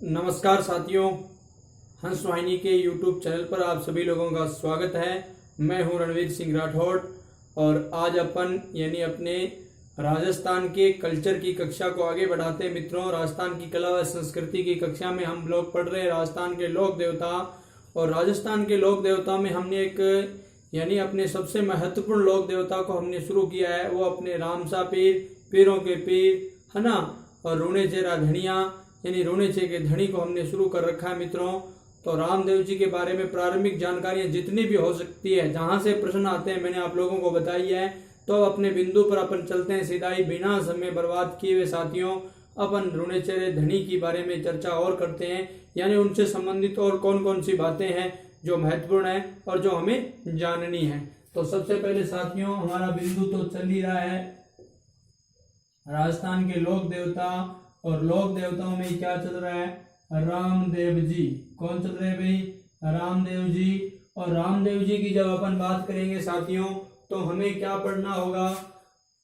नमस्कार साथियों, हंस वाहिनी के YouTube चैनल पर आप सभी लोगों का स्वागत है। मैं हूं रणवीर सिंह राठौड़ और आज अपन यानी अपने राजस्थान के कल्चर की कक्षा को आगे बढ़ाते हैं। मित्रों, राजस्थान की कला व संस्कृति की कक्षा में हम लोग पढ़ रहे हैं राजस्थान के लोक देवता। और राजस्थान के लोक देवता में हमने एक यानी अपने सबसे महत्वपूर्ण लोक देवता को हमने शुरू किया है, वो अपने रामसा पीर, पीरों के पीर है ना, और रूणे चेरा धनिया यानी रूणेचे के धनी को हमने शुरू कर रखा है। मित्रों, तो रामदेव जी के बारे में प्रारंभिक जानकारियां जितनी भी हो सकती है, जहां से प्रश्न आते हैं मैंने आप लोगों को बताई है। तो अपने बिंदु पर अपन चलते हैं सीधा ही, बिना समय बर्बाद किए हुए साथियों। अपन रूणेचेरे धनी के बारे में चर्चा और करते हैं, यानी उनसे संबंधित और कौन कौन सी बातें हैं जो महत्वपूर्ण है और जो हमें जाननी है। तो सबसे पहले साथियों, हमारा बिंदु तो चल ही रहा है राजस्थान के लोक देवता, और लोक देवताओं में क्या चल रहा है? रामदेव जी। कौन चल रहे हैं भाई? रामदेव जी। और रामदेव जी की जब अपन बात करेंगे साथियों, तो हमें क्या पढ़ना होगा?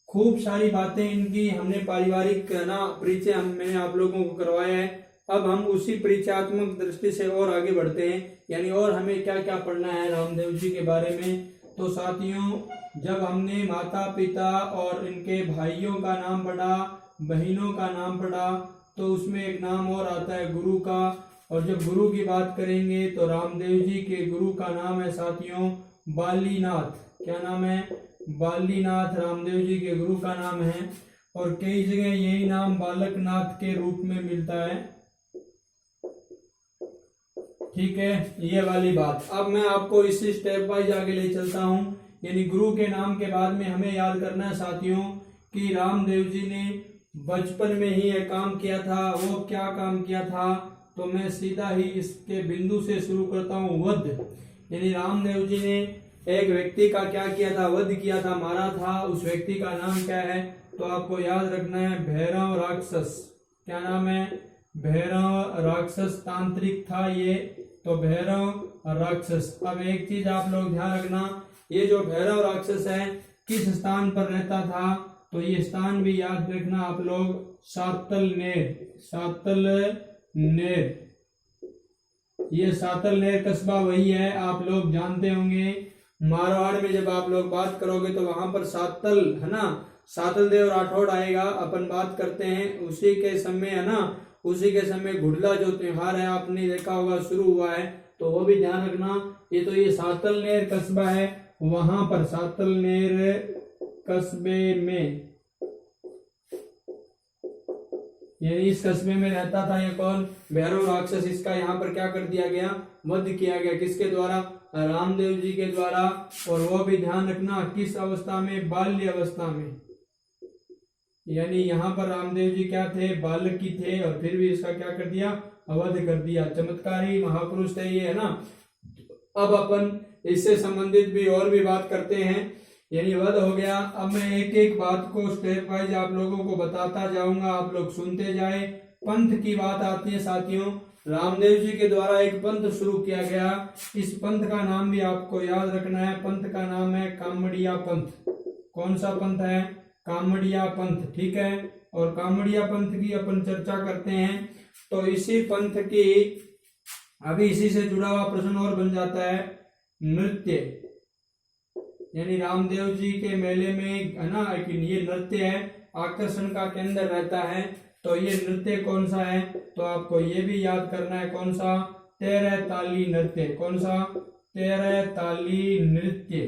खूब सारी बातें इनकी हमने पारिवारिक ना परिचय मैंने आप लोगों को करवाया है। अब हम उसी परिचयात्मक दृष्टि से और आगे बढ़ते हैं, यानी और हमें क्या क्या पढ़ना है रामदेव जी के बारे में। तो साथियों, जब हमने माता पिता और इनके भाइयों का नाम पढ़ा, बहनों का नाम पढ़ा, तो उसमें एक नाम और आता है गुरु का। और जब गुरु की बात करेंगे तो रामदेव जी के गुरु का नाम है साथियों बालीनाथ। क्या नाम है? बालीनाथ रामदेव जी के गुरु का नाम है। और कई जगह यही नाम बालकनाथ के रूप में मिलता है। ठीक है, ये वाली बात। अब मैं आपको इसी स्टेप वाइज आगे ले चलता हूं। यानी गुरु के नाम के बाद में हमें याद करना है साथियों कि रामदेव जी ने बचपन में ही एक काम किया था। वो क्या काम किया था? तो मैं सीधा ही इसके बिंदु से शुरू करता हूं, वध। यानी रामदेव जी ने एक व्यक्ति का क्या किया था? वध किया था, मारा था। उस व्यक्ति का नाम क्या है? तो आपको याद रखना है भैरव राक्षस। क्या नाम है? भैरव राक्षस तांत्रिक था ये, तो भैरव राक्षस। अब एक चीज आप लोग ध्यान रखना, ये जो भैरव राक्षस है किस स्थान पर रहता था? तो ये स्थान भी याद रखना आप लोग, सातलनेर। सातलनेर, ये सातलनेर कस्बा वही है, आप लोग जानते होंगे। मारवाड़ में जब आप लोग बात करोगे तो वहां पर सातल है ना, सातलदेव राठौड़ आएगा। अपन बात करते हैं उसी के समय है ना, उसी के समय घुड़ला जो त्योहार है आपने देखा होगा शुरू हुआ है, तो वो भी ध्यान रखना। ये सातलनेर कस्बा है, वहां पर सातलनेर कस्बे में, यानी इस कस्बे में रहता था ये कौन? भैरव राक्षस। इसका यहाँ पर क्या कर दिया गया? वध किया गया। किसके द्वारा? रामदेव जी के द्वारा। और वो भी ध्यान रखना किस अवस्था में? बाल्य अवस्था में। यानी यहाँ पर रामदेव जी क्या थे? बालक ही थे, और फिर भी इसका क्या कर दिया? वध कर दिया। चमत्कारी महापुरुष थे ये, है ना। अब अपन इससे संबंधित भी और भी बात करते हैं, यानी वध हो गया। अब मैं एक एक बात को स्टेप वाइज आप लोगों को बताता जाऊंगा, आप लोग सुनते जाए। पंथ की बात आती है साथियों, रामदेव जी के द्वारा एक पंथ शुरू किया गया। इस पंथ का नाम भी आपको याद रखना है। पंथ का नाम है कामड़िया पंथ। कौन सा पंथ है? कामड़िया पंथ। ठीक है, और कामड़िया पंथ की अपन चर्चा करते हैं। तो इसी पंथ की अभी इसी से जुड़ा हुआ प्रश्न और बन जाता है नृत्य। यानी रामदेव जी के मेले में है ना, ये नृत्य है, आकर्षण का केंद्र रहता है। तो ये नृत्य कौन सा है? तो आपको ये भी याद करना है, कौन सा? तेरह ताली नृत्य। कौन सा? तेरह ताली नृत्य।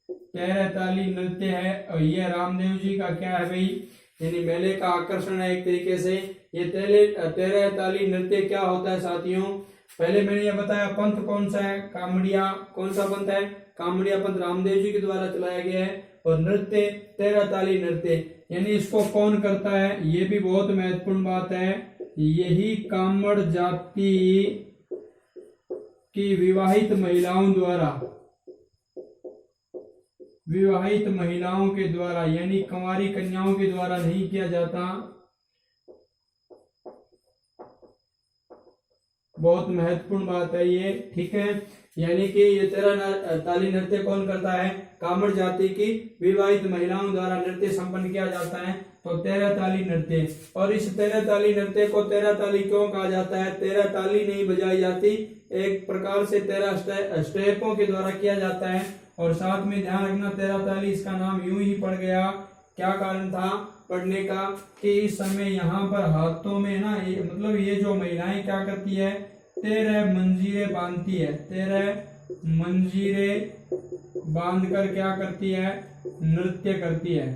तेरह ताली नृत्य है, और ये रामदेव जी का क्या है भाई? यानी मेले का आकर्षण है एक तरीके से। ये तेरह ताली नृत्य क्या होता है साथियों? पहले मैंने ये बताया पंथ कौन सा है? कामड़िया। कौन सा पंथ है? कामड़िया पंथ रामदेव जी के द्वारा चलाया गया है। और नृत्य तेरह ताली नृत्य, यानी इसको कौन करता है? ये भी बहुत महत्वपूर्ण बात है। यही कामड़ जाति की विवाहित महिलाओं द्वारा, विवाहित महिलाओं के द्वारा, यानी कुंवारी कन्याओं के द्वारा नहीं किया जाता। बहुत महत्वपूर्ण बात है ये। ठीक है, यानी कि ये तेरह ताली नृत्य कौन करता है? कामड़ जाति की विवाहित महिलाओं द्वारा नृत्य संपन्न किया जाता है, तो 13 ताली नृत्य। और इस 13 ताली नृत्य को 13 ताली क्यों कहा जाता है? 13 ताली नहीं बजाई जाती, एक प्रकार से 13 स्टेपों के द्वारा किया जाता है। और साथ में ध्यान रखना 13 ताली इसका नाम यूं ही पड़ गया, क्या कारण था पढ़ने का? कि इस समय यहाँ पर हाथों में ना मतलब ये जो महिलाएं क्या करती है, 13 मंजीरें बांधती है, 13 मंजीरें बांधकर क्या करती है? नृत्य करती है।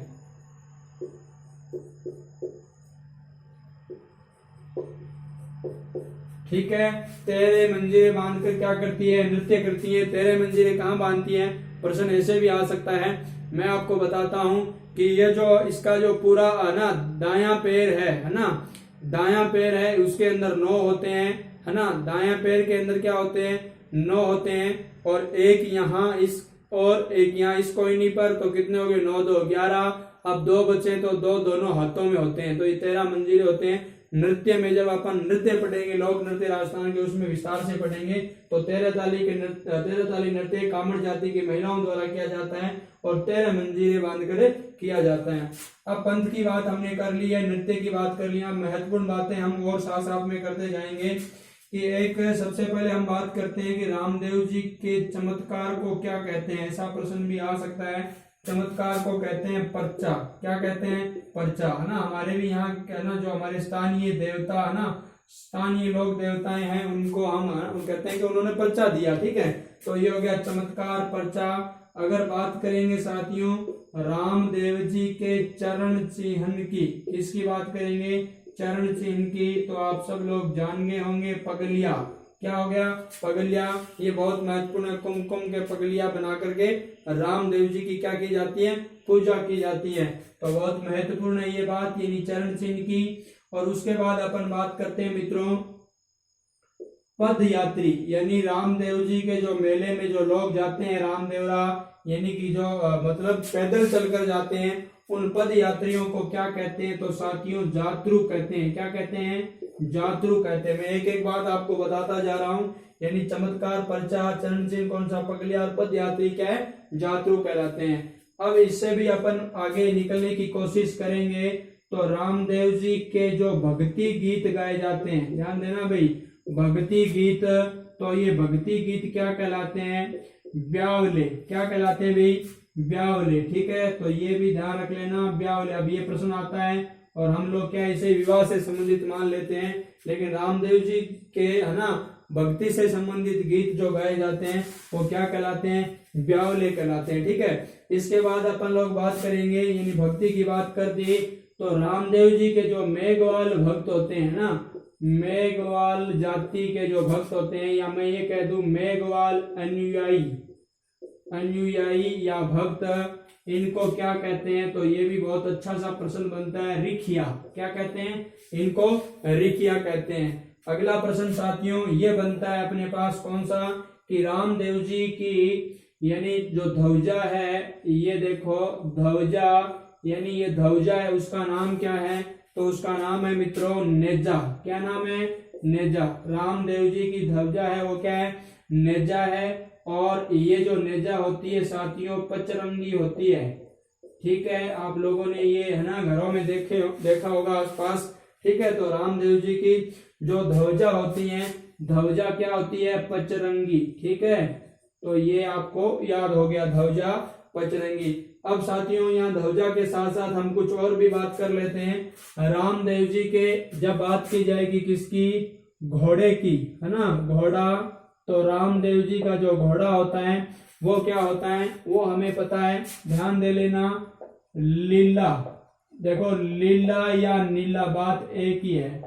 ठीक है, 13 मंजीरें बांधकर क्या करती है? नृत्य करती है। 13 मंजीरें कहाँ बांधती है? प्रश्न ऐसे भी आ सकता है। मैं आपको बताता हूं कि ये जो इसका जो पूरा ना दायां पैर है ना, दायां पैर है, उसके अंदर 9 होते हैं, है ना। दायां पैर के अंदर क्या होते हैं? 9 होते हैं। और एक यहाँ इस और एक यहाँ इस कोइनी पर, तो कितने हो गए? 9 2 11। अब 2 बचे तो 2 दोनों हाथों में होते हैं, तो ये 13 मंजिले होते हैं। नृत्य में जब अपन नृत्य पढ़ेंगे, लोक नृत्य राजस्थान के, उसमें विस्तार से पढ़ेंगे, तो 13 ताली नृत्य कामड़ जाति की महिलाओं द्वारा किया जाता है और 13 मंजीरें बांधकर किया जाता है। अब पंथ की बात हमने कर ली है, नृत्य की बात कर लिया। महत्वपूर्ण बातें हम और साथ साथ में करते जाएंगे कि एक सबसे पहले हम बात करते हैं कि रामदेव जी के चमत्कार को क्या कहते हैं। ऐसा प्रश्न भी आ सकता है। चमत्कार को कहते हैं पर्चा। क्या कहते हैं? पर्चा, है ना। हमारे भी यहाँ कहना, जो हमारे स्थानीय देवता है ना, स्थानीय लोक देवताएं हैं, उनको हम कहते हैं कि उन्होंने पर्चा दिया। ठीक है, तो ये हो गया चमत्कार, पर्चा। अगर बात करेंगे साथियों रामदेव जी के चरण चिन्ह की, किसकी बात करेंगे? चरण चिन्ह की, तो आप सब लोग जान गए होंगे, पगलिया। क्या हो गया? पगलिया। ये बहुत महत्वपूर्ण है। कुमकुम के पगलिया बना करके रामदेव जी की क्या की जाती है? पूजा की जाती है। तो बहुत महत्वपूर्ण है ये बात, यानी चरण चिन्ह की। और उसके बाद अपन बात करते हैं मित्रों पद यात्री, यानी रामदेव जी के जो मेले में जो लोग जाते हैं, रामदेवरा यानी कि जो मतलब पैदल चलकर जाते हैं, उन पद यात्रियों को क्या कहते हैं? तो साथियों जातरू कहते हैं। क्या कहते हैं? जातरू कहते हैं। मैं एक एक बात आपको बताता जा रहा हूं, यानी चमत्कार, पर्चा, चरण चिन्ह कौन सा? पगलिया। और पद यात्री क्या है? जातरू कहलाते हैं। अब इससे भी अपन आगे निकलने की कोशिश करेंगे। तो रामदेव जी के जो भक्ति गीत गाए जाते हैं, ध्यान देना भाई, भक्ति गीत, तो ये भक्ति गीत क्या कहलाते हैं? ब्यावले। क्या कहलाते हैं भाई? ब्यावले। ठीक है, तो ये भी ध्यान रख लेना, ब्यावले। अब ये प्रश्न आता है और हम लोग क्या इसे विवाह से संबंधित मान लेते हैं, लेकिन रामदेव जी के, है ना, भक्ति से संबंधित गीत जो गाए जाते हैं वो क्या कहलाते हैं? ब्यावले कहलाते हैं। ठीक है, इसके बाद अपन लोग बात करेंगे, यानी भक्ति की बात कर दी, तो रामदेव जी के जो मेघवाल भक्त होते हैं ना, मेघवाल जाति के जो भक्त होते हैं, या मैं ये कह दूं मेघवाल अनुयायी या भक्त, इनको क्या कहते हैं? तो ये भी बहुत अच्छा सा प्रश्न बनता है, रिखिया। क्या कहते हैं? इनको रिखिया कहते हैं। अगला प्रश्न साथियों ये बनता है अपने पास, कौन सा? कि रामदेव जी की यानी जो ध्वजा है, ये देखो ध्वजा, यानी ये ध्वजा है, उसका नाम क्या है? तो उसका नाम है मित्रों नेजा। क्या नाम है? नेजा। रामदेव जी की ध्वजा है वो क्या है? नेजा है। और ये जो नेजा होती है साथियों पचरंगी होती है। ठीक है, आप लोगों ने ये, है ना, घरों में देखा होगा आसपास। ठीक है, तो रामदेव जी की जो ध्वजा होती है, ध्वजा क्या होती है? पचरंगी। ठीक है, तो ये आपको याद हो गया, ध्वजा पचरंगी। अब साथियों यहाँ ध्वजा के साथ साथ हम कुछ और भी बात कर लेते हैं। रामदेव जी के जब बात की जाएगी किसकी? घोड़े की, है ना, घोड़ा। तो रामदेव जी का जो घोड़ा होता है वो क्या होता है? वो हमें पता है, ध्यान दे लेना, लीला। देखो लीला या नीला बात एक ही है।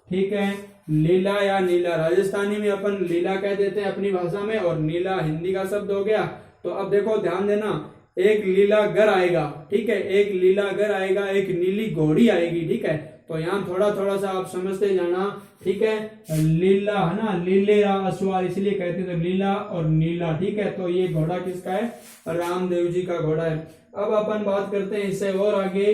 ठीक है, लीला या नीला, राजस्थानी में अपन लीला कह देते हैं अपनी भाषा में, और नीला हिंदी का शब्द हो गया। तो अब देखो ध्यान देना, एक लीला गर आएगा। ठीक है, एक लीला गर आएगा, एक नीली घोड़ी आएगी। ठीक है, तो यहाँ थोड़ा थोड़ा सा आप समझते जाना। ठीक है, लीला, है ना, लीले अश्वार इसलिए कहते हैं, तो लीला और नीला। ठीक है, तो ये घोड़ा किसका है? रामदेव जी का घोड़ा है। अब अपन बात करते हैं इससे और आगे,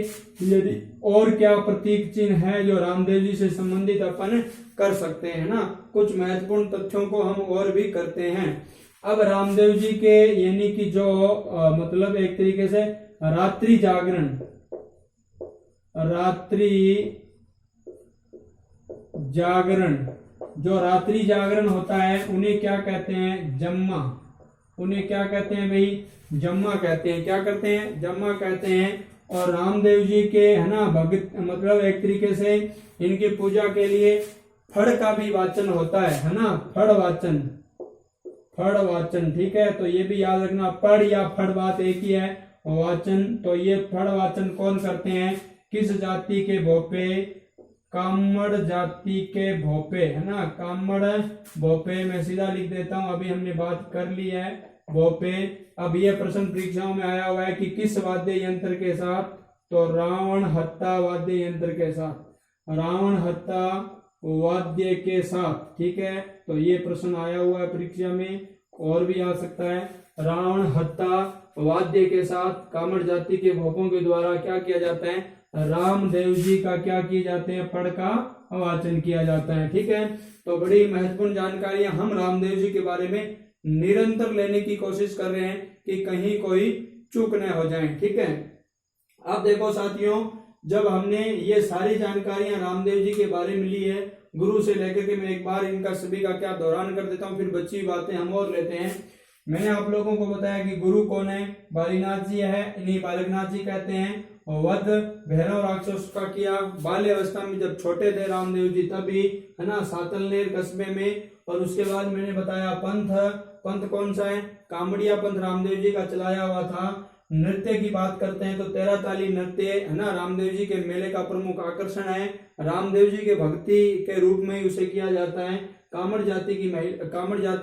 यदि और क्या प्रतीक चिन्ह है जो रामदेव जी से संबंधित अपन कर सकते हैं ना, कुछ महत्वपूर्ण तथ्यों को हम और भी करते हैं। अब रामदेव जी के यानी कि जो मतलब एक तरीके से रात्रि जागरण जो रात्रि जागरण होता है उन्हें क्या कहते हैं? जम्मा। उन्हें क्या कहते हैं भाई? जम्मा कहते हैं। क्या करते हैं? जम्मा कहते हैं। और रामदेव जी के है ना भक्त मतलब एक तरीके से इनकी पूजा के लिए फड़ का भी वाचन होता है ना, फड़ वाचन, ठीक है। तो ये भी याद रखना, पढ़ या फड़ बात एक ही है, वाचन। तो ये फड़ वाचन कौन करते हैं? किस जाति के भोपे? कामड़ जाति के भोपे, है ना, कामड़ भोपे। मैं सीधा लिख देता हूं, अभी हमने बात कर ली है भोपे। अब ये प्रश्न परीक्षाओं में आया हुआ है कि किस वाद्य यंत्र के साथ? तो रावण हत्ता वाद्य यंत्र के साथ, रावण हत्ता वाद्य के साथ, ठीक है। तो ये प्रश्न आया हुआ है परीक्षा में, और भी आ सकता है। रावण हत्ता वाद्य के साथ कामड़ जाति के भोपों के द्वारा क्या किया जाता है? रामदेव जी का क्या किए जाते हैं? पढ़ का वाचन किया जाता है, ठीक है। तो बड़ी महत्वपूर्ण जानकारियां हम रामदेव जी के बारे में निरंतर लेने की कोशिश कर रहे हैं कि कहीं कोई चूक न हो जाए, ठीक है। अब देखो साथियों, जब हमने ये सारी जानकारियां रामदेव जी के बारे में ली है गुरु से लेकर के, मैं एक बार इनका सभी का क्या दोहरान कर देता हूं, फिर बची बातें हम और लेते हैं। मैंने आप लोगों को बताया कि गुरु कौन है? बालीनाथ जी है, इन्हीं बालकनाथ जी कहते हैं। वध भैरव राक्षस का किया बाल्य अवस्था में, जब छोटे थे रामदेव जी तभी, है ना, सातलनेर कस्बे में। और उसके बाद मैंने बताया पंथ कौन सा है? कामड़िया पंथ रामदेव जी का चलाया हुआ था। नृत्य की बात करते हैं तो 13 ताली नृत्य, है ना, रामदेव जी के मेले का प्रमुख आकर्षण है। रामदेव जी के भक्ति के रूप में ही उसे किया जाता है। कामड़ जाति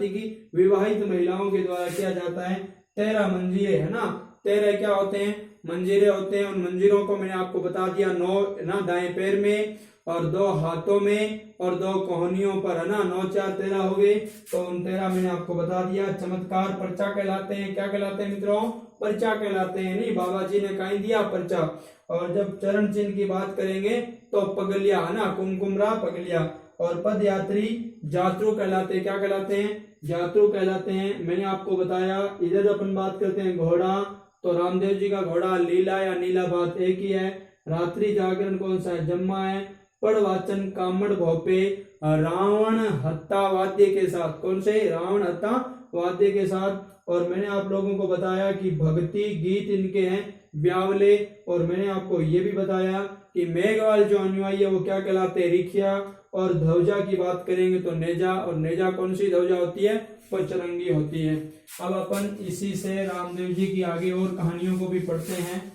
की विवाहित महिलाओं के द्वारा किया जाता है। 13 मंजीरे, है ना, 13 क्या होते हैं? मंजीरे होते हैं। उन मंजीरों को मैंने आपको बता दिया, 9 ना दाएं पैर में और 2 हाथों में और 2 कोहनियों पर, है ना, 9 4 13 हो गए। तो उन 13 मैंने आपको बता दिया। चमत्कार पर्चा कहलाते हैं। क्या कहलाते हैं मित्रों? पर्चा कहलाते हैं। नहीं, बाबा जी ने कहीं दिया पर्चा। और जब चरण चिन्ह की बात करेंगे तो पगलिया, है ना, कुमकुमरा पगलिया। और पद यात्री जातरू कहलाते हैं। क्या कहलाते हैं? जातरू कहलाते हैं। मैंने आपको बताया। इधर अपन बात करते हैं घोड़ा, तो रामदेव जी का घोड़ा लीला या नीला बात एक ही है। रात्रि जागरण कौन सा है? जम्मा है। पड़ वाचन कामड़ भोपे रावण हत्ता वाद्य के साथ, कौन से? रावण हत्ता वाद्य के साथ। और मैंने आप लोगों को बताया कि भक्ति गीत इनके हैं ब्यावले। और मैंने आपको ये भी बताया कि मेघवाल जो अनुयायी है वो क्या कहलाते हैं? रिखिया। और ध्वजा की बात करेंगे तो नेजा। और नेजा कौन सी ध्वजा होती है? पचरंगी होती है। अब अपन इसी से रामदेव जी की आगे और कहानियों को भी पढ़ते हैं।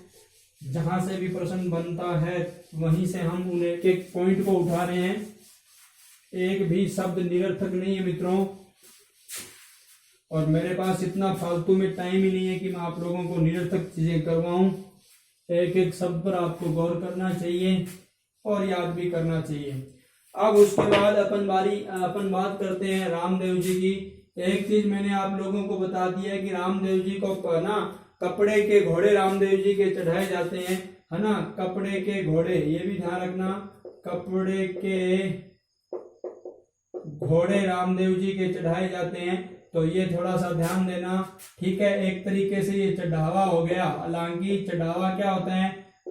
जहां से भी प्रश्न बनता है वहीं से हम उन एक एक पॉइंट को उठा रहे हैं। एक भी शब्द निरर्थक नहीं है मित्रों। और मेरे पास इतना फालतू में टाइम ही नहीं है कि मैं आप लोगों को निरर्थक चीजें करवाऊं। एक एक शब्द पर आपको गौर करना चाहिए और याद भी करना चाहिए। अब उसके बाद अपन बात करते हैं रामदेव जी की। एक चीज मैंने आप लोगों को बता दिया है कि रामदेव जी को ना कपड़े के घोड़े रामदेव जी के चढ़ाए जाते हैं, है ना, कपड़े के घोड़े, ये भी ध्यान रखना, कपड़े के घोड़े रामदेव जी के चढ़ाए जाते हैं। तो ये थोड़ा सा ध्यान देना, ठीक है। एक तरीके से ये चढ़ावा हो गया। हालांकि चढ़ावा क्या होता है?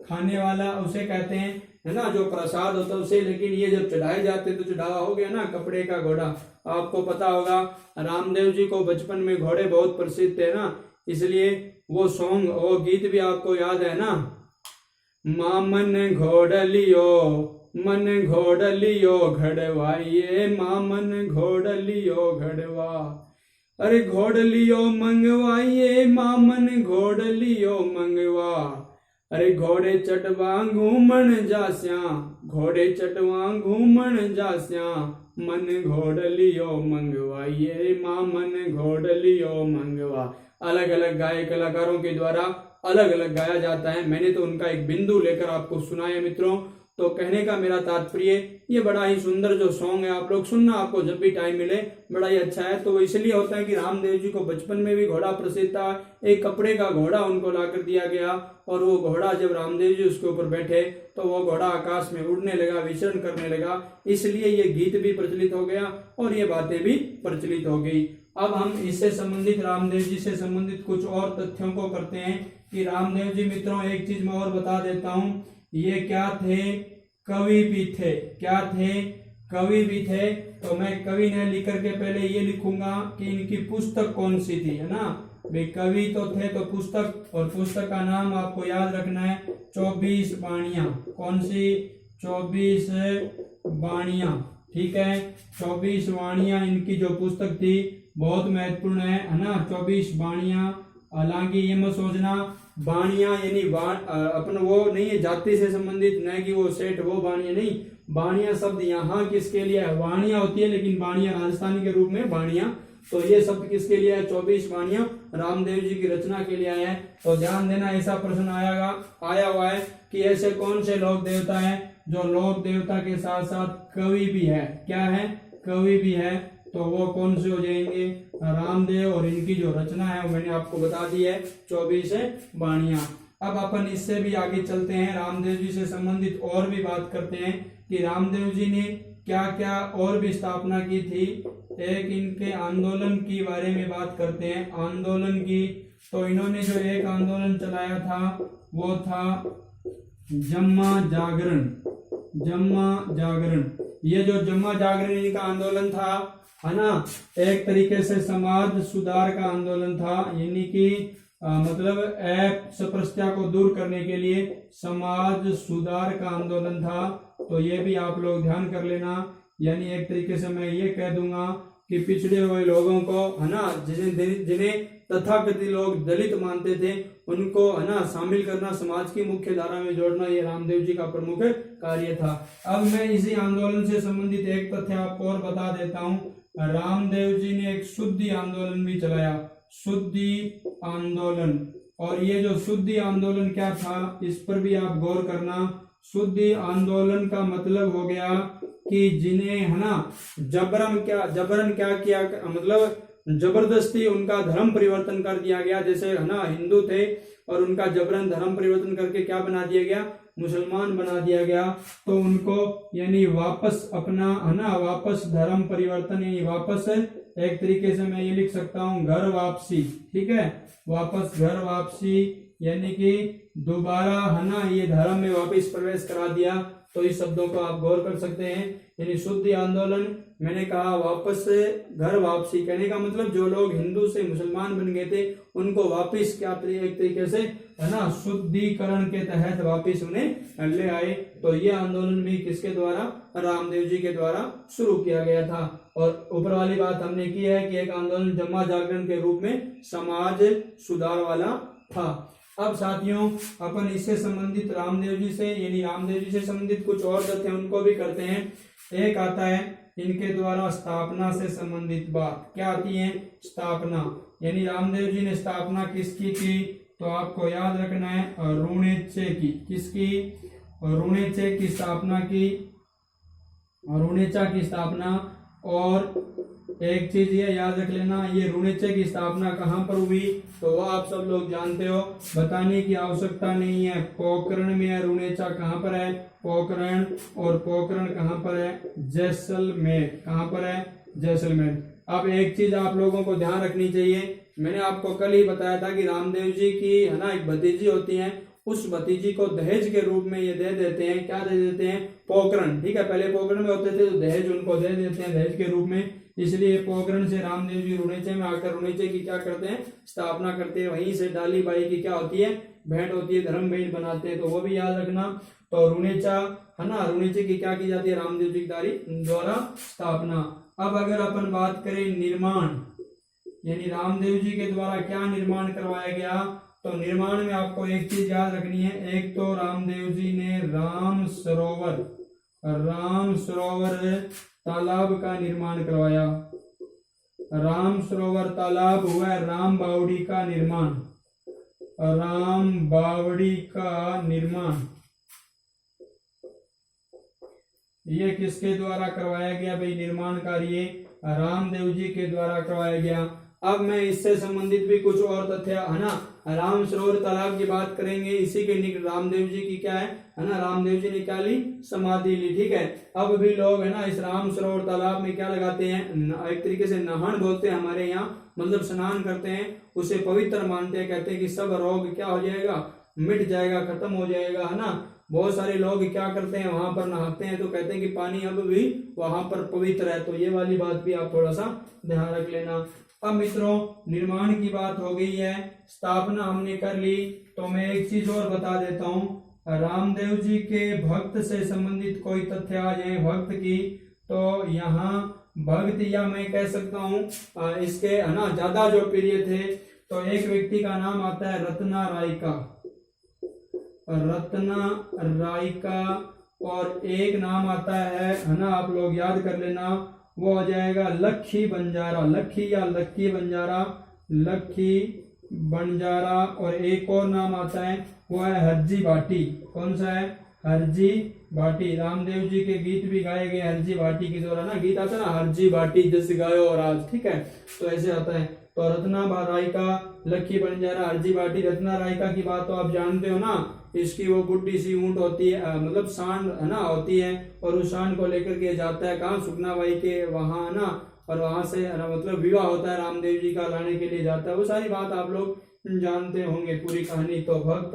खाने वाला उसे कहते हैं, है ना, जो प्रसाद होता है उसे। लेकिन ये जब चढ़ाए जाते तो चढ़ावा हो गया ना, कपड़े का घोड़ा। आपको पता होगा रामदेव जी को बचपन में घोड़े बहुत प्रसिद्ध थे ना, इसलिए वो सॉन्ग, वो गीत भी आपको याद है ना, माँ मन घोड़ लियो घड़वाइये, माँ मन घोड़ लियो घड़वा, अरे घोड़ लियो मंगवाइये, माँ मन घोड़ लियो मंगवा, अरे घोड़े चटवा घूमन जास्या, घोड़े चटवा घूमन जास्या, मन घोड़ लियो मंगवाइये, माँ मन घोड़ लियो मंगवा। अलग अलग गायक कलाकारों के द्वारा अलग अलग गाया जाता है। मैंने तो उनका एक बिंदु लेकर आपको सुनाया मित्रों। तो कहने का मेरा तात्पर्य, ये बड़ा ही सुंदर जो सॉन्ग है, आप लोग सुनना, आपको जब भी टाइम मिले, बड़ा ही अच्छा है। तो वो इसलिए होता है कि रामदेव जी को बचपन में भी घोड़ा प्रसिद्ध था। एक कपड़े का घोड़ा उनको लाकर दिया गया और वो घोड़ा जब रामदेव जी उसके ऊपर बैठे तो वो घोड़ा आकाश में उड़ने लगा, विचरण करने लगा। इसलिए ये गीत भी प्रचलित हो गया और ये बातें भी प्रचलित हो गई। अब हम इससे संबंधित रामदेव जी से संबंधित कुछ और तथ्यों को करते हैं कि रामदेव जी मित्रों, एक चीज मैं और बता देता हूं, ये क्या थे, कवि भी थे। क्या थे, कवि भी थे। तो मैं कवि ने लिख करके पहले ये लिखूंगा कि इनकी पुस्तक कौन सी थी, है ना भाई। कवि तो थे तो पुस्तक, और पुस्तक का नाम आपको याद रखना है 24 बाणियां। कौन सी, 24 बाणियां, ठीक है। 24 वाणियां इनकी जो पुस्तक थी बहुत महत्वपूर्ण है ना। 24 बाणियां, हालांकि ये मत सोचना बाणियां यानी अपन वो नहीं है जाति से संबंधित, न कि वो सेठ, वो बाणियां नहीं। बाणियां शब्द यहाँ किसके लिए है, वाणियां होती है लेकिन बाणियां राजस्थानी के रूप में बाणियां, तो ये शब्द किसके लिए है, 24 बाणियां रामदेव जी की रचना के लिए आया है। तो ध्यान देना, ऐसा प्रश्न आया हुआ है कि ऐसे कौन से लोक देवता है जो लोक देवता के साथ साथ कवि भी है। क्या है, कवि भी है। तो वो कौन से हो जाएंगे, रामदेव, और इनकी जो रचना है वो मैंने आपको बता दी है 24 बाणियां। अब अपन इससे भी आगे चलते हैं, रामदेव जी से संबंधित और भी बात करते हैं कि रामदेव जी ने क्या क्या और भी स्थापना की थी। एक इनके आंदोलन की बारे में बात करते हैं, आंदोलन की। तो इन्होंने जो एक आंदोलन चलाया था वो था जम्मा जागरण। जम्मा जागरण, ये जो जम्मा जागरण इनका आंदोलन था, है ना, एक तरीके से समाज सुधार का आंदोलन था, यानी कि मतलब अस्पृश्यता को दूर करने के लिए समाज सुधार का आंदोलन था। तो ये भी आप लोग ध्यान कर लेना। यानी एक तरीके से मैं ये कह दूंगा कि पिछड़े हुए लोगों को, है ना, जिन्हें तथाकथित लोग दलित मानते थे, उनको, है ना, शामिल करना, समाज की मुख्य धारा में जोड़ना, ये रामदेव जी का प्रमुख कार्य था। अब मैं इसी आंदोलन से संबंधित एक तथ्य आपको और बता देता हूँ। रामदेव जी ने एक शुद्धि आंदोलन भी चलाया, शुद्धि आंदोलन। और ये जो शुद्धि आंदोलन क्या था, इस पर भी आप गौर करना। शुद्धि आंदोलन का मतलब हो गया कि जिन्हें, है ना, जबरन क्या किया, मतलब जबरदस्ती उनका धर्म परिवर्तन कर दिया गया। जैसे, है ना, हिंदू थे और उनका जबरन धर्म परिवर्तन करके क्या बना दिया गया, मुसलमान बना दिया गया। तो उनको यानी वापस अपना, है ना, वापस धर्म परिवर्तन, यानी वापस, एक तरीके से मैं ये लिख सकता हूँ घर वापसी, ठीक है, वापस घर वापसी, यानी कि दोबारा, है ना, ये धर्म में वापस प्रवेश करा दिया। तो इस शब्दों को आप गौर कर सकते हैं। यानी शुद्धि आंदोलन, मैंने कहा वापस घर वापसी, कहने का मतलब जो लोग हिंदू से मुसलमान बन गए थे उनको वापस क्या एक तरीके से, है ना, शुद्धिकरण के तहत वापस उन्हें ले आए। तो ये आंदोलन भी किसके द्वारा, रामदेव जी के द्वारा शुरू किया गया था। और ऊपर वाली बात हमने की है कि एक आंदोलन जम्मा जागरण के रूप में समाज सुधार वाला था। अब साथियों, अपन इससे संबंधित रामदेव जी से, यानी रामदेव जी से संबंधित कुछ और तथ्य उनको भी करते हैं। एक आता है इनके द्वारा स्थापना से संबंधित बात। क्या आती है, स्थापना, यानी रामदेव जी ने स्थापना किसकी की, तो आपको याद रखना है रुणेचे की। किसकी, रुणेचे की स्थापना की, रुणेचा की स्थापना। और एक चीज ये याद रख लेना, ये रुणेचे की स्थापना कहाँ पर हुई, तो वो आप सब लोग जानते हो, बताने की आवश्यकता नहीं है। पोखरण में है। रुणेचा कहाँ पर है, पोखरण। और पोखरण कहाँ पर है, जैसलमेर। कहाँ पर है, जैसलमेर। अब एक चीज आप लोगों को ध्यान रखनी चाहिए, मैंने आपको कल ही बताया था कि रामदेव जी की, है ना, एक भतीजी होती है, उस भतीजी को दहेज के रूप में ये दे देते हैं। क्या दे देते हैं, पोखरण, ठीक है, पहले पोखरण में होते थे तो दहेज उनको दे देते हैं दहेज के रूप में। इसलिए पोखरण से रामदेव जी रुणेचे में आकर रुणेचे की क्या करते हैं, स्थापना करते हैं। वहीं से डाली बाई की क्या होती है, भेंट होती है, धर्म भेंट बनाते हैं। तो वो भी याद रखना। तो रुणेचा, है ना, रुणेचे की क्या की जाती है, रामदेव जी की द्वारा स्थापना। अब अगर अपन बात करें निर्माण, यानी रामदेव जी के द्वारा क्या निर्माण करवाया गया, तो निर्माण में आपको एक चीज याद रखनी है। एक तो रामदेव जी ने राम सरोवर तालाब का निर्माण करवाया। राम सरोवर तालाब हुआ राम बावड़ी का निर्माण। राम बावड़ी का निर्माण ये किसके द्वारा करवाया गया भाई, निर्माण कार्य रामदेव जी के द्वारा करवाया गया। अब मैं इससे संबंधित भी कुछ और तथ्य, है ना, राम सरोवर तालाब की बात करेंगे, इसी के निकट रामदेव जी की क्या है ना, रामदेव जी ने क्या ली, समाधि ली। ठीक है, अब भी लोग है ना इस राम सरोवर तालाब में क्या लगाते हैं, एक तरीके से नहान बोलते हैं हमारे यहाँ, मतलब स्नान करते हैं, उसे पवित्र मानते हैं, कहते हैं कि सब रोग क्या हो जाएगा, मिट जाएगा, खत्म हो जाएगा, है ना। बहुत सारे लोग क्या करते हैं, वहां पर नहाते हैं तो कहते हैं कि पानी अब भी वहां पर पवित्र है, तो ये वाली बात भी आप थोड़ा सा ध्यान रख लेना। अब मित्रों निर्माण की बात हो गई है, स्थापना हमने कर ली, तो मैं एक चीज और बता देता हूँ, रामदेव जी के भक्त से संबंधित कोई तथ्य आ जाए भक्त की, तो यहाँ भक्त या मैं कह सकता हूँ इसके है ना ज्यादा जो प्रिय थे, तो एक व्यक्ति का नाम आता है रत्ना राय का, रत्ना राय का, और एक नाम आता है ना, आप लोग याद कर लेना, वो हो जाएगा लक्खी बंजारा, लक्खी या लक्की बंजारा, लक्खी बंजारा, और एक और नाम आता है वो है हरजी भाटी। कौन सा है, हरजी भाटी। रामदेव जी के गीत भी गाए गए हरजी भाटी के द्वारा ना, गीत आता है ना, हरजी भाटी जस गायो और आज, ठीक है, तो ऐसे आता है। तो रत्ना राय का, लक्खी बंजारा, हरजी भाटी। रत्ना राय का की बात तो आप जानते हो ना, इसकी वो बुड्ढी सी ऊंट होती है, मतलब सांड है ना होती है, और उस सांड को लेकर के जाता है कहाँ, सुखनाबाई के वहां ना, और वहां से मतलब विवाह होता है रामदेव जी का, लाने के लिए जाता है, वो सारी बात आप लोग जानते होंगे पूरी कहानी। तो भक्त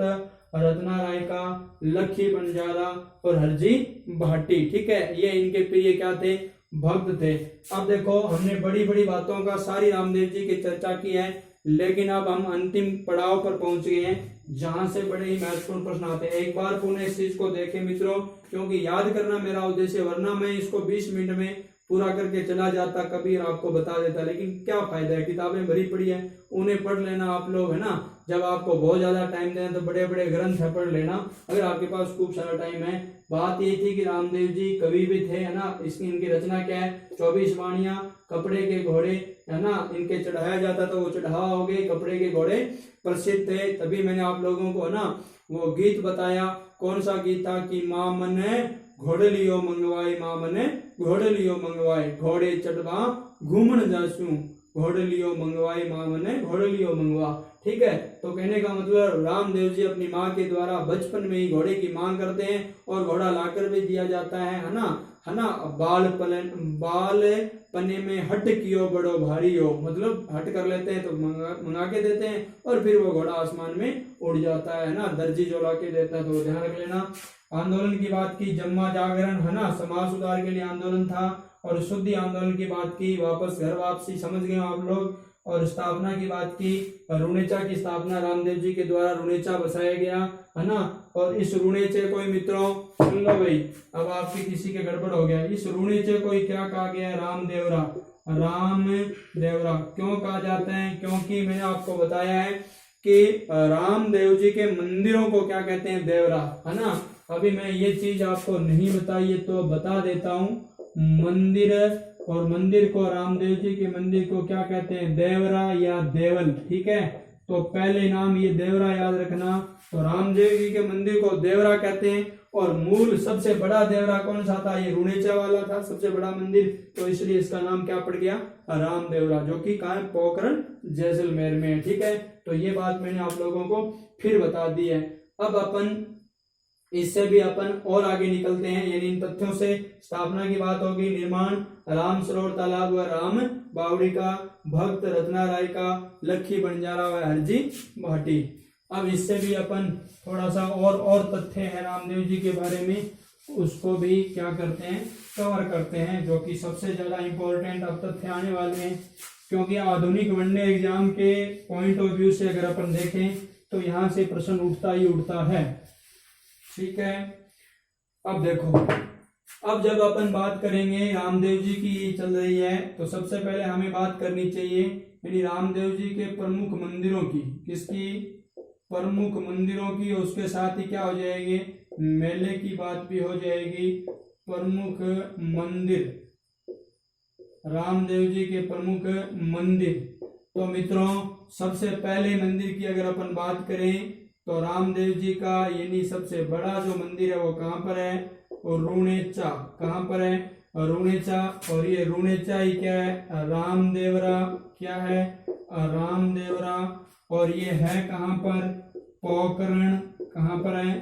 रत्ना राय का, लक्खी बंजारा और हरजी भाटी, ठीक है, ये इनके प्रिय क्या थे, भक्त थे। अब देखो हमने बड़ी बड़ी बातों का सारी रामदेव जी की चर्चा की है, लेकिन अब हम अंतिम पड़ाव पर पहुंच गए हैं, जहां से बड़े ही महत्वपूर्ण प्रश्न आते हैं। एक बार पुनः इस चीज को देखें मित्रों, क्योंकि याद करना मेरा उद्देश्य, वरना मैं इसको 20 मिनट में पूरा करके चला जाता कभी और आपको बता देता, लेकिन क्या फायदा है, किताबें भरी पड़ी है, उन्हें पढ़ लेना आप लोग, है ना। जब आपको बहुत ज्यादा टाइम देना तो बड़े बड़े ग्रंथ है पढ़ लेना, अगर आपके पास खूब सारा टाइम है। बात ये थी कि रामदेव जी कवि भी थे, है ना, इसकी इनकी रचना क्या है, 24 वाणियां, कपड़े के घोड़े, है ना, इनके चढ़ाया जाता था, वो चढ़ावा हो गए, कपड़े के घोड़े प्रसिद्ध थे। तभी मैंने आप लोगों को ना वो गीत बताया, कौन सा गीत था, कि माँ मने घोड़े लियो मंगवाए, माँ मने घोड़े लियो मंगवाए, घोड़े चढ़वा घूमन जासू, घोड़े लियो मंगवाए, माँ मने घोड़े लियो मंगवा। ठीक है, तो कहने का मतलब रामदेव जी अपनी माँ के द्वारा बचपन में ही घोड़े की मांग करते हैं, और घोड़ा लाकर भी दिया जाता है ना, है ना। बाल पने में हट कियो बड़ो भारी हो, मतलब हट कर लेते हैं तो मंगा के देते हैं, और फिर वो घोड़ा आसमान में उड़ जाता है ना, दर्जी जो ला के देता है, तो ध्यान रख लेना। आंदोलन की बात की, जम्मा जागरण, है ना, समाज सुधार के लिए आंदोलन था, और शुद्धि आंदोलन की बात की, वापस घर वापसी, समझ गए आप लोग। और स्थापना की बात की, रुणेचा की स्थापना रामदेव जी के द्वारा रुणेचा बसाया गया, है ना। और इस रुणेचे को मित्रों सुन लो भाई, अब आपकी किसी के गड़बड़ हो गया, इस रुणेचे को क्या कहा गया है, रामदेवरा, रामदेवरा क्यों कहा जाता है, क्योंकि मैंने आपको बताया है कि रामदेव जी के मंदिरों को क्या कहते हैं, देवरा, है ना। अभी मैं ये चीज आपको नहीं बताई है तो बता देता हूँ, मंदिर, और मंदिर को, रामदेव जी के मंदिर को क्या कहते हैं, देवरा या देवल, ठीक है। तो पहले नाम ये देवरा याद रखना, तो रामदेव जी के मंदिर को देवरा कहते हैं, और मूल सबसे बड़ा देवरा कौन सा था, ये रुणेचा वाला था सबसे बड़ा मंदिर, तो इसलिए इसका नाम क्या पड़ गया, रामदेवरा, जो कि कहाँ है, पोखरण जैसलमेर में है, ठीक है। तो ये बात मैंने आप लोगों को फिर बता दी है। अब अपन इससे भी अपन और आगे निकलते हैं, यानी इन तथ्यों से स्थापना की बात होगी, निर्माण राम सरोवर तालाब व राम बावड़ी का, भक्त रत्ना राय का, लक्खी बंजारा व हरजी भाटी। अब इससे भी अपन थोड़ा सा और तथ्य है रामदेव जी के बारे में, उसको भी क्या करते हैं, कवर करते हैं, जो कि सबसे ज्यादा इंपॉर्टेंट अब तथ्य आने वाले हैं, क्योंकि आधुनिक वनडे एग्जाम के पॉइंट ऑफ व्यू से अगर अपन देखें तो यहाँ से प्रश्न उठता ही उठता है, ठीक है। अब देखो, अब जब अपन बात करेंगे रामदेव जी की चल रही है, तो सबसे पहले हमें बात करनी चाहिए यानी रामदेव जी के प्रमुख मंदिरों की, किसकी, प्रमुख मंदिरों की, उसके साथ ही क्या हो जाएगी, मेले की बात भी हो जाएगी। प्रमुख मंदिर, रामदेव जी के प्रमुख मंदिर, तो मित्रों सबसे पहले मंदिर की अगर अपन बात करें तो रामदेव जी का यानी सबसे बड़ा जो मंदिर है वो कहाँ पर है, और रुणेचा, कहाँ पर है, रुणेचा, और ये रुणेचा ही क्या है, रामदेवरा, क्या है, रामदेवरा, और ये है कहाँ पर, पोखरण, कहाँ पर है,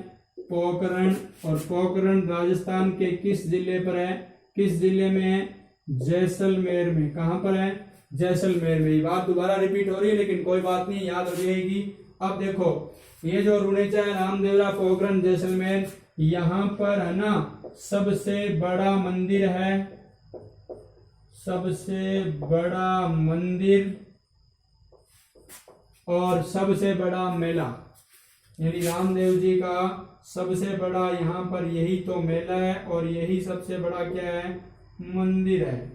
पोखरण। और पोखरण राजस्थान के किस जिले पर है, किस जिले में है, जैसलमेर में। कहाँ पर है, जैसलमेर में। ये बात दोबारा रिपीट हो रही है लेकिन कोई बात नहीं, याद हो जाएगी। अब देखो ये जो रुणेचा है, रामदेवरा, पोखरण, जैसलमेर, यहाँ पर है ना सबसे बड़ा मंदिर है, सबसे बड़ा मंदिर और सबसे बड़ा मेला, यानी रामदेव जी का सबसे बड़ा यहाँ पर यही तो मेला है और यही सबसे बड़ा क्या है, मंदिर है।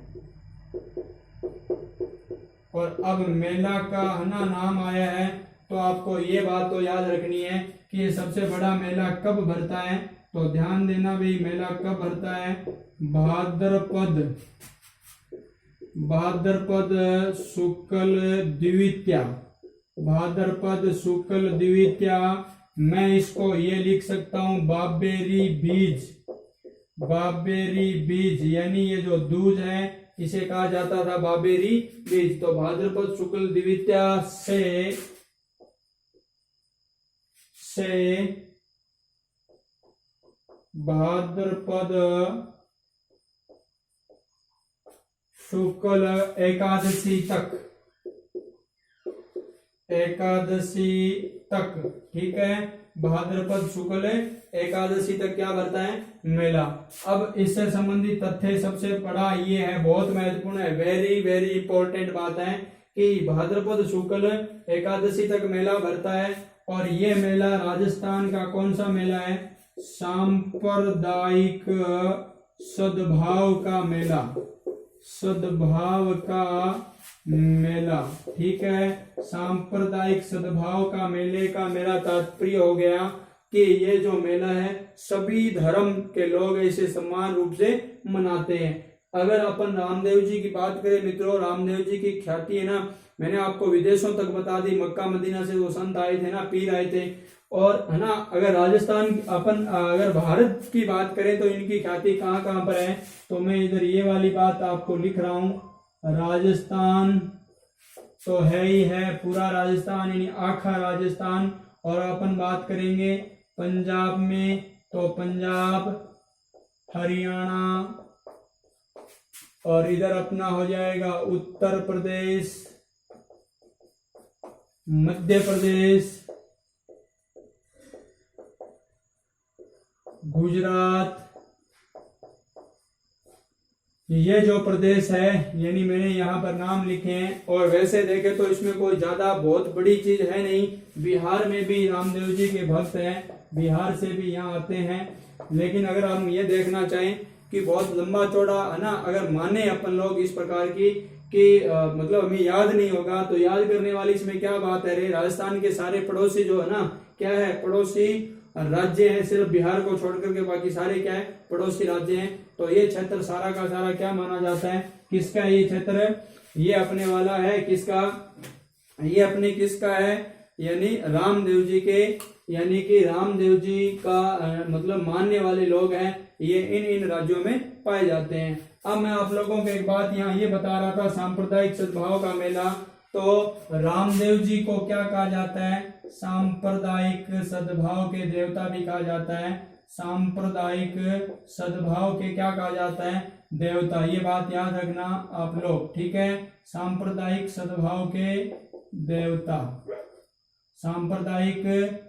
और अब मेला का है ना नाम आया है तो आपको ये बात तो याद रखनी है कि ये सबसे बड़ा मेला कब भरता है, तो ध्यान देना भाई, मेला कब भरता है, भाद्रपद, भाद्रपद शुक्ल द्वितीया, भाद्रपद शुक्ल द्वितीया। मैं इसको ये लिख सकता हूं बाबेरी बीज, बाबेरी बीज, यानी ये जो दूज है इसे कहा जाता था बाबेरी बीज। तो भाद्रपद शुक्ल द्वितीया से भाद्रपद शुक्ल एकादशी तक, एकादशी तक, ठीक है, भाद्रपद शुक्ल एकादशी तक क्या भरता है, मेला। अब इससे संबंधित तथ्य सबसे बड़ा ये है, बहुत महत्वपूर्ण है, वेरी वेरी इंपॉर्टेंट बात है कि भाद्रपद शुक्ल एकादशी तक मेला भरता है। और ये मेला राजस्थान का कौन सा मेला है, सांप्रदायिक सद्भाव का मेला, सद्भाव का मेला, ठीक है। सांप्रदायिक सद्भाव का मेले का मेरा तात्पर्य हो गया कि ये जो मेला है सभी धर्म के लोग इसे समान रूप से मनाते हैं। अगर अपन रामदेव जी की बात करें मित्रों, रामदेव जी की ख्याति है ना, मैंने आपको विदेशों तक बता दी, मक्का मदीना से वो संत आए थे ना, पीर आए थे। और है ना अगर राजस्थान अपन अगर भारत की बात करें तो इनकी ख्याति कहाँ कहाँ पर है, तो मैं इधर ये वाली बात आपको लिख रहा हूँ। राजस्थान तो है ही है, पूरा राजस्थान यानी आखा राजस्थान। और अपन बात करेंगे पंजाब में तो पंजाब, हरियाणा, और इधर अपना हो जाएगा उत्तर प्रदेश, मध्य प्रदेश, गुजरात। ये जो प्रदेश है यानी मैंने यहाँ पर नाम लिखे हैं। और वैसे देखे तो इसमें कोई ज्यादा बहुत बड़ी चीज है नहीं। बिहार में भी रामदेव जी के भक्त हैं, बिहार से भी यहाँ आते हैं। लेकिन अगर हम ये देखना चाहें कि बहुत लंबा चौड़ा है ना, अगर माने अपन लोग इस प्रकार की कि मतलब हमें याद नहीं होगा, तो याद करने वाली इसमें क्या बात है रे, राजस्थान के सारे पड़ोसी जो है ना, क्या है, पड़ोसी राज्य है, सिर्फ बिहार को छोड़ करके बाकी सारे क्या है, पड़ोसी राज्य हैं। तो ये क्षेत्र सारा का सारा क्या माना जाता है, किसका ये क्षेत्र, ये अपने वाला है, किसका, ये अपने किसका है, यानी रामदेव जी के, यानी कि रामदेव जी का मतलब मानने वाले लोग हैं, ये इन इन राज्यों में पाए जाते हैं। अब मैं आप लोगों को एक बात यहाँ ये बता रहा था, सांप्रदायिक सद्भाव का मेला, तो रामदेव जी को क्या कहा जाता है, सांप्रदायिक सद्भाव के देवता भी कहा जाता है। सांप्रदायिक सद्भाव के क्या कहा जाता है, देवता। ये बात याद रखना आप लोग, ठीक है, सांप्रदायिक सद्भाव के देवता, सांप्रदायिक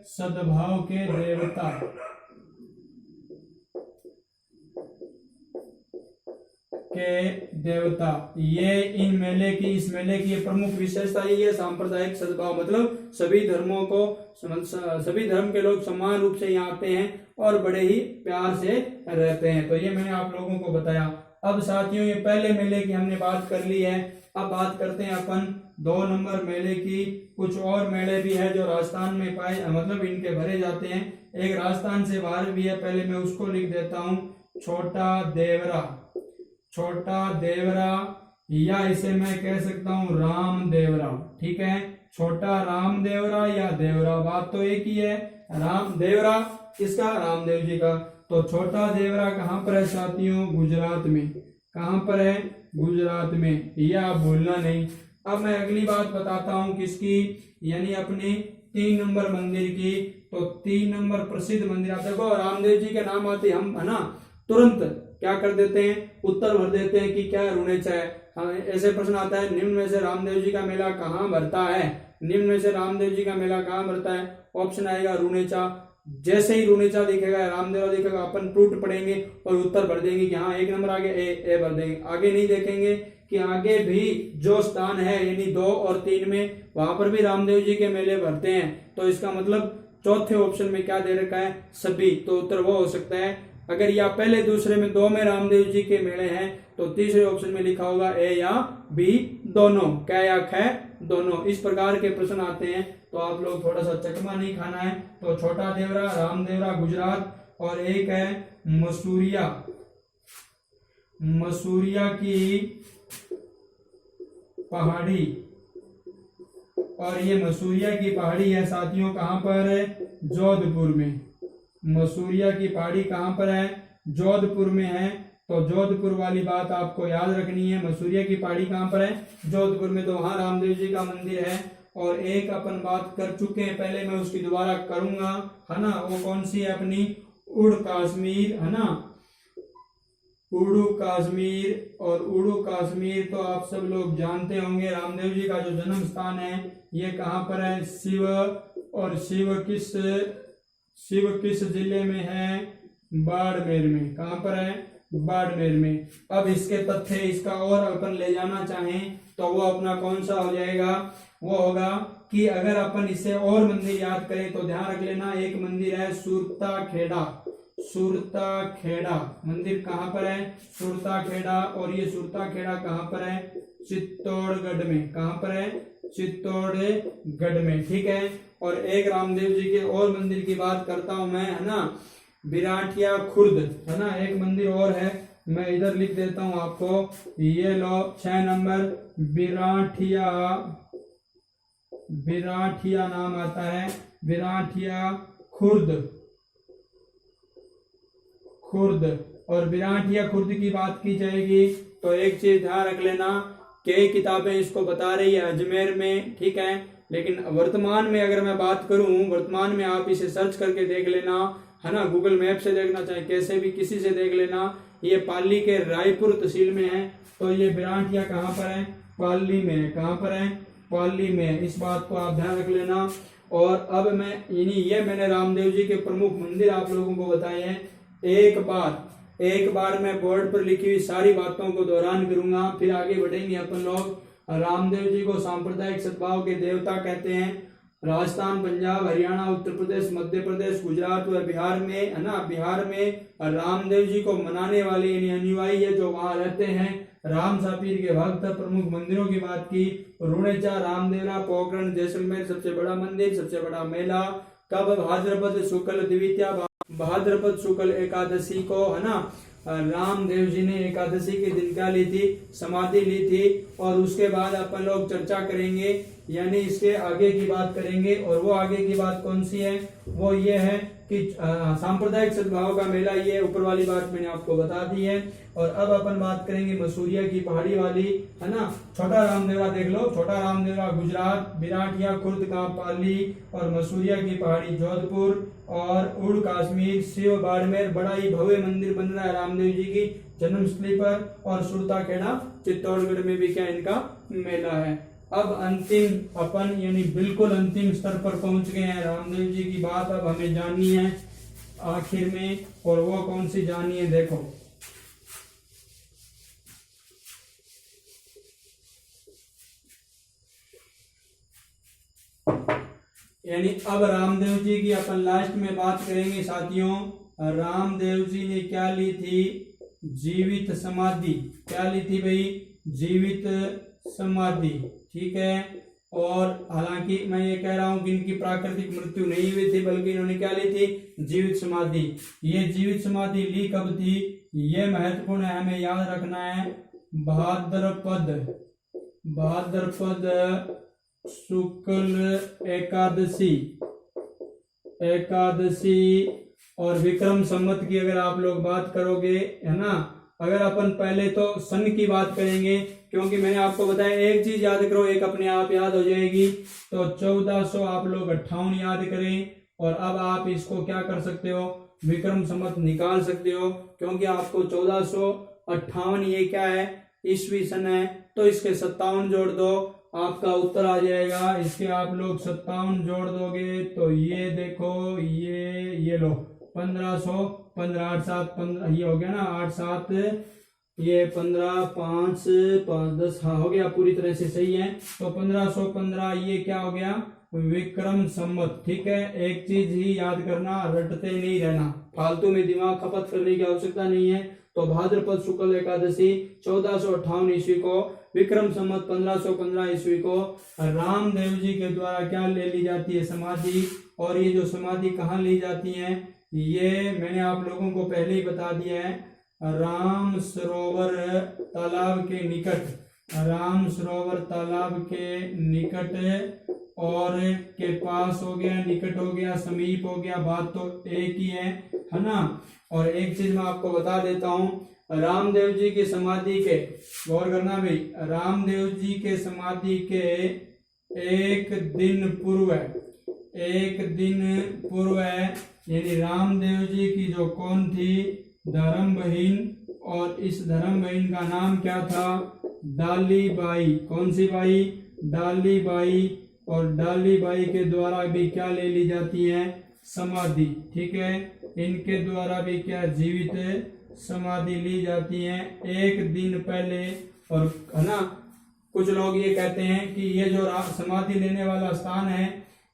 सद्भाव के देवता। के देवता, ये इन मेले की, इस मेले की प्रमुख विशेषता ये है, सांप्रदायिक सद्भाव, मतलब सभी धर्मों को, सभी धर्म के लोग समान रूप से यहाँ आते हैं और बड़े ही प्यार से रहते हैं। तो ये मैंने आप लोगों को बताया। अब साथियों ये पहले मेले की हमने बात कर ली है, अब बात करते हैं अपन 2 नंबर मेले की। कुछ और मेले भी है जो राजस्थान में पाए, मतलब इनके भरे जाते हैं। एक राजस्थान से बाहर भी है, पहले मैं उसको लिख देता हूँ, छोटा देवरा, छोटा देवरा, या इसे मैं कह सकता हूँ राम देवरा, ठीक है, छोटा राम देवरा या देवरा, बात तो एक ही है। राम देवरा किसका, रामदेव जी का। तो छोटा देवरा कहाँ पर है साथियों, गुजरात में। कहाँ पर है, गुजरात में, यह आप भूलना नहीं। अब मैं अगली बात बताता हूँ किसकी, यानी अपने 3 नंबर मंदिर की। तो 3 नंबर प्रसिद्ध मंदिर, आप देखो रामदेव जी के नाम आते हम है ना तुरंत क्या कर देते हैं, उत्तर भर देते हैं कि क्या रुणेचा है। हाँ, ऐसे प्रश्न आता है निम्न में से रामदेव जी का मेला कहाँ भरता है, निम्न में से रामदेव जी का मेला कहाँ भरता है, ऑप्शन आएगा रुणेचा। जैसे ही रुणेचा दिखेगा, रामदेव दिखेगा, अपन टूट पड़ेंगे और उत्तर भर देंगे कि हाँ 1 नंबर आगे ए भर देंगे। आगे नहीं देखेंगे कि आगे भी जो स्थान है यानी 2 और 3 में वहां पर भी रामदेव जी के मेले भरते हैं। तो इसका मतलब चौथे ऑप्शन में क्या दे रखा है, सभी। तो उत्तर वो हो सकता है। अगर या पहले दूसरे में 2 में रामदेव जी के मेले हैं तो तीसरे ऑप्शन में लिखा होगा ए या बी दोनों, क्या या ख दोनों। इस प्रकार के प्रश्न आते हैं तो आप लोग थोड़ा सा चकमा नहीं खाना है। तो छोटा देवरा, रामदेवरा गुजरात, और एक है मसूरिया, मसूरिया की पहाड़ी। और ये मसूरिया की पहाड़ी है साथियों कहां पर है, जोधपुर में। मसूरिया की पहाड़ी कहां पर है, जोधपुर में है। तो जोधपुर वाली बात आपको याद रखनी है। मसूरिया की पहाड़ी कहां पर है, जोधपुर में। तो वहां रामदेव जी का मंदिर है। और एक अपन बात कर चुके हैं पहले, मैं उसकी दोबारा करूंगा है ना, वो कौन सी है अपनी उड़ कश्मीर है ना, उड़ू कश्मीर। और उड़ू कश्मीर तो आप सब लोग जानते होंगे, रामदेव जी का जो जन्म स्थान है ये कहां पर है, शिव। और शिव किस जिले में है, बाड़मेर में। कहां पर है, बाड़मेर में। अब इसके तथ्य इसका और अपन ले जाना चाहें तो वो अपना कौन सा हो जाएगा, वो होगा कि अगर अपन इसे और मंदिर याद करें तो ध्यान रख लेना, एक मंदिर है सुरता खेड़ा। सुरता खेड़ा मंदिर कहां पर है, सुरता खेड़ा। और ये सुरता खेड़ा कहां पर है, चित्तौड़गढ़ में। कहां पर है, चित्तौड़गढ़ में, ठीक है। और एक रामदेव जी के और मंदिर की बात करता हूं मैं है ना, बिराटिया खुर्द है ना, एक मंदिर और है, मैं इधर लिख देता हूं आपको, ये लो 6 नंबर बिराटिया नाम आता है, बिराटिया खुर्द। और बिराटिया खुर्द की बात की जाएगी तो एक चीज ध्यान रख लेना, कई किताबें इसको बता रही है अजमेर में, ठीक है। लेकिन वर्तमान में अगर मैं बात करूं, वर्तमान में आप इसे सर्च करके देख लेना है ना, गूगल मैप से देखना चाहे कैसे भी किसी से देख लेना, ये पाली के रायपुर तहसील में है। तो ये बिराटिया कहाँ पर है, पाली में है। कहाँ पर है, पाली में। इस बात को आप ध्यान रख लेना। और अब मैं ये मैंने रामदेव जी के प्रमुख मंदिर आप लोगों को बताए हैं। एक बार मैं बोर्ड पर लिखी हुई सारी बातों को दोहरान करूंगा, फिर आगे बढ़ेंगे अपन लोग। रामदेव जी को सांप्रदायिक सद्भाव के देवता कहते हैं। राजस्थान, पंजाब, हरियाणा, उत्तर प्रदेश, मध्य प्रदेश, गुजरात व बिहार में है ना, बिहार में रामदेव जी को मनाने वाले यानी अनुयायी है जो वहां रहते हैं। राम सापीर के भक्त। प्रमुख मंदिरों की बात की, रुणेचा, रामदेवरा, पोखरण, जैसलमेर सबसे बड़ा मंदिर, सबसे बड़ा मेला कब, भाद्रपद शुक्ल द्वितीया, भाद्रपद शुक्ल एकादशी को है ना, रामदेव जी ने एकादशी के दिन क्या ली थी, समाधि ली थी। और उसके बाद अपन लोग चर्चा करेंगे यानी इसके आगे की बात करेंगे। और वो आगे की बात कौन सी है, वो ये है कि सांप्रदायिक सद्भाव का मेला, ये ऊपर वाली बात मैंने आपको बता दी है। और अब अपन बात करेंगे मसूरिया की पहाड़ी वाली है ना, छोटा रामदेवरा देख लो, छोटा रामदेवरा गुजरात, बिराटिया खुर्द का पाली, और मसूरिया की पहाड़ी जोधपुर, और उड़ कश्मीर, शिव बाड़मेर, बड़ा ही भव्य मंदिर बन रहा है रामदेव जी की जन्मस्थली पर। और सुरता खेड़ा चित्तौड़गढ़ में भी क्या इनका मेला है। अब अंतिम अपन यानी बिल्कुल अंतिम स्तर पर पहुंच गए हैं। रामदेव जी की बात अब हमें जाननी है आखिर में, और वो कौन सी जाननी है, देखो। यानी अब रामदेव जी की अपन लास्ट में बात करेंगे साथियों। रामदेव जी ने क्या ली थी, जीवित समाधि। क्या ली थी भाई, जीवित समाधि, ठीक है। और हालांकि मैं ये कह रहा हूं कि इनकी प्राकृतिक मृत्यु नहीं हुई थी, बल्कि इन्होंने क्या ली थी, जीवित समाधि। ये जीवित समाधि ली कब थी, ये महत्वपूर्ण है, हमें याद रखना है। भाद्रपद शुक्ल एकादशी और विक्रम संवत की अगर आप लोग बात करोगे है ना, अगर अपन पहले तो सन की बात करेंगे, क्योंकि मैंने आपको बताया एक चीज याद करो एक अपने आप याद हो जाएगी। तो 1458 याद करें, और अब आप इसको क्या कर सकते हो, विक्रम संवत निकाल सकते हो, क्योंकि आपको 1458 ये क्या है, ईस्वी सन है। तो इसके 57 जोड़ दो, आपका उत्तर आ जाएगा। इसके आप लोग 57 जोड़ दोगे तो ये देखो, ये लो 1515, 8 7 15, ये हो गया ना, 8 7 ये 15 5 5 10, हाँ हो गया, पूरी तरह से सही है। तो 1515 ये क्या हो गया, विक्रम संवत। ठीक है, एक चीज ही याद करना, रटते नहीं रहना, फालतू में दिमाग खपत करने की आवश्यकता नहीं है। तो भाद्रपद शुक्ल एकादशी 1458 ईस्वी को, विक्रम संवत 1515 ईस्वी को रामदेव जी के द्वारा क्या ले ली जाती है, समाधि। और ये जो समाधि कहाँ ली जाती है, ये मैंने आप लोगों को पहले ही बता दिया है, राम सरोवर तालाब के निकट, राम सरोवर तालाब के निकट और के पास हो गया, निकट हो गया, समीप हो गया, बात तो एक ही है ना। और एक चीज मैं आपको बता देता हूँ, रामदेव जी की समाधि के, गौर करना भाई, रामदेव जी के समाधि के एक दिन पूर्व, यानी रामदेव जी की जो कौन थी, धर्म बहन, और इस धर्म बहन का नाम क्या था, डाली बाई। कौन सी बाई, डाली बाई। और डाली बाई के द्वारा भी क्या ले ली जाती है, समाधि। ठीक है, इनके द्वारा भी क्या जीवित समाधि ली जाती है एक दिन पहले। और है ना, कुछ लोग ये कहते हैं कि ये जो समाधि लेने वाला स्थान है,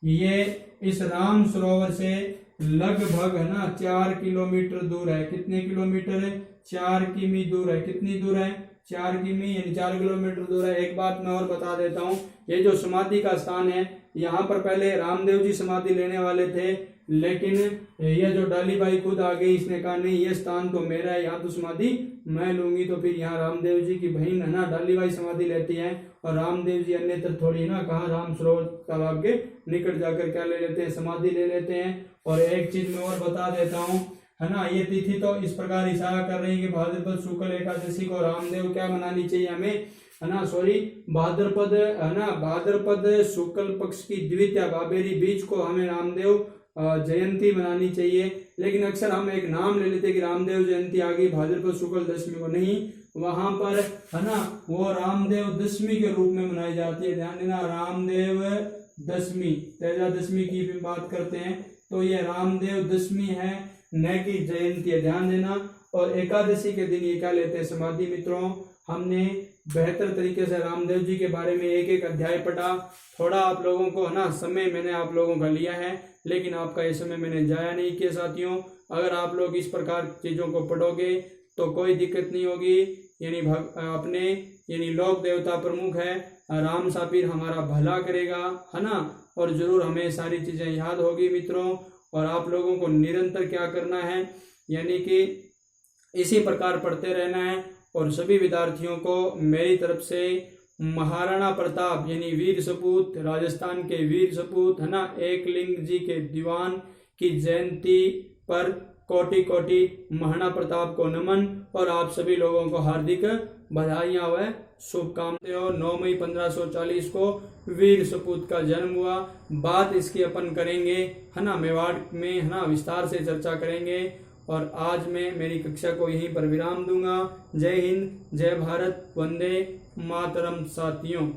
ये इस राम सरोवर से लगभग है ना 4 किलोमीटर दूर है। कितने किलोमीटर है, 4 किमी दूर है। कितनी दूर है, 4 किमी, यानी 4 किलोमीटर दूर है। एक बात मैं और बता देता हूँ, ये जो समाधि का स्थान है, यहाँ पर पहले रामदेव जी समाधि लेने वाले थे, लेकिन ये जो डालीबाई खुद आ गई, इसने कहा नहीं ये स्थान तो मेरा है, यहाँ तो समाधि मैं लूंगी। तो फिर यहाँ रामदेव जी की बहन है ना डालीबाई समाधि लेती है, और रामदेव जी अन्यत्र थोड़ी ना, कहा राम सरोवर तालाब के निकट जाकर क्या ले लेते हैं, समाधि ले लेते हैं। और एक चीज मैं और बता देता हूँ, है ना, ये तिथि तो इस प्रकार इशारा कर रही है कि भाद्रपद शुक्ल एकादशी को रामदेव क्या मनानी चाहिए हमें, है ना, सॉरी, भाद्रपद, है ना, भाद्रपद शुक्ल पक्ष की द्वितीया बाबेरी बीज को हमें रामदेव जयंती मनानी चाहिए। लेकिन अक्सर हम एक नाम ले लेते हैं कि रामदेव जयंती आ गई भाद्रपद शुक्ल दशमी को, नहीं, वहां पर है ना वो रामदेव दशमी के रूप में मनाई जाती है। ध्यान देना, रामदेव दशमी, तेजा दशमी की भी बात करते हैं, तो ये रामदेव दशमी है, न कि जयंती है, ध्यान देना। और एकादशी के दिन ये क्या लेते हैं, समाधि। मित्रों, हमने बेहतर तरीके से रामदेव जी के बारे में एक एक अध्याय पढ़ा। थोड़ा आप लोगों को है ना समय मैंने आप लोगों का लिया है, लेकिन आपका ये समय मैंने जाया नहीं किया साथियों। अगर आप लोग इस प्रकार चीजों को पढ़ोगे तो कोई दिक्कत नहीं होगी। यानी अपने यानी लोक देवता प्रमुख है राम सापीर, हमारा भला करेगा, है ना, और जरूर हमें सारी चीजें याद होगी मित्रों। और आप लोगों को निरंतर क्या करना है, यानी कि इसी प्रकार पढ़ते रहना है। और सभी विद्यार्थियों को मेरी तरफ से महाराणा प्रताप यानी वीर सपूत, राजस्थान के वीर सपूत, है ना, एकलिंग जी के दीवान की जयंती पर कोटि कोटि महाराणा प्रताप को नमन, और आप सभी लोगों को हार्दिक बधाइयां व शुभकामनाएं। 9 मई 1540 को वीर सपूत का जन्म हुआ। बात इसकी अपन करेंगे, है ना, मेवाड़ में, है ना, विस्तार से चर्चा करेंगे। और आज मैं मेरी कक्षा को यहीं पर विराम दूंगा। जय हिंद, जय भारत, वंदे मातरम साथियों।